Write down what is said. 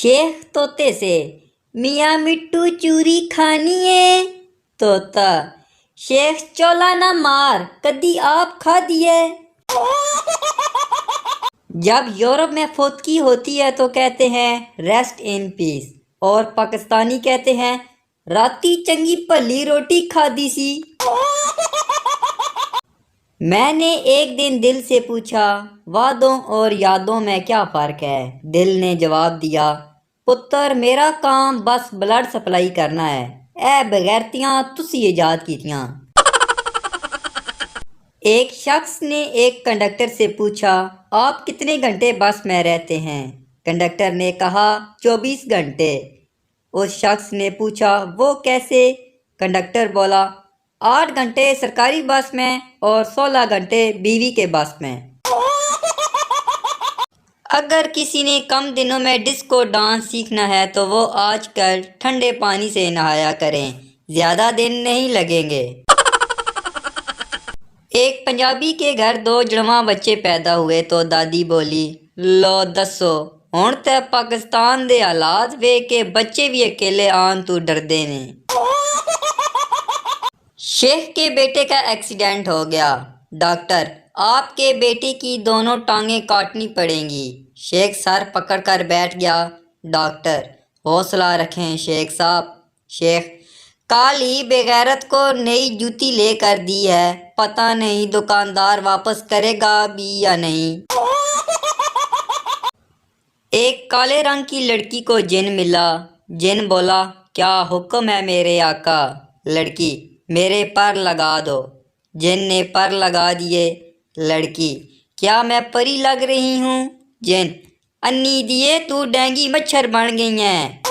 शेख तोते से, मियाँ मिट्टू चूरी खानी है। तोता, शेख चोला ना मार, कदी आप खा दिए। जब यूरोप में फौतगी होती है तो कहते हैं रेस्ट इन पीस, और पाकिस्तानी कहते हैं राती चंगी भली रोटी खादी सी। मैंने एक दिन दिल से पूछा, वादों और यादों में क्या फ़र्क है? दिल ने जवाब दिया, पुत्र मेरा काम बस ब्लड सप्लाई करना है, ए बगैरतियां तुसी ईजाद कीतियां। एक शख्स ने एक कंडक्टर से पूछा, आप कितने घंटे बस में रहते हैं? कंडक्टर ने कहा, 24 घंटे। उस शख्स ने पूछा, वो कैसे? कंडक्टर बोला, 8 घंटे सरकारी बस में और 16 घंटे बीवी के बस में। अगर किसी ने कम दिनों में डिस्को डांस सीखना है तो वो आजकल ठंडे पानी से नहाया करें, ज़्यादा दिन नहीं लगेंगे। एक पंजाबी के घर 2 जुड़वां बच्चे पैदा हुए तो दादी बोली, लो दसो हुण ते पाकिस्तान दे हालात वेख के बच्चे भी अकेले आन तू डरदे ने। शेख के बेटे का एक्सीडेंट हो गया। डॉक्टर, आपके बेटे की दोनों टांगें काटनी पड़ेंगी। शेख सर पकड़कर बैठ गया। डॉक्टर, हौसला रखें शेख साहब। शेख, कल ही बेगैरत को नई जूती लेकर दी है, पता नहीं दुकानदार वापस करेगा भी या नहीं। एक काले रंग की लड़की को जिन मिला। जिन बोला, क्या हुक्म है मेरे आका? लड़की, मेरे पर लगा दो। जिन ने पर लगा दिए। लड़की, क्या मैं परी लग रही हूँ? जिन, अन्नी दिए तू डेंगी मच्छर बन गई है।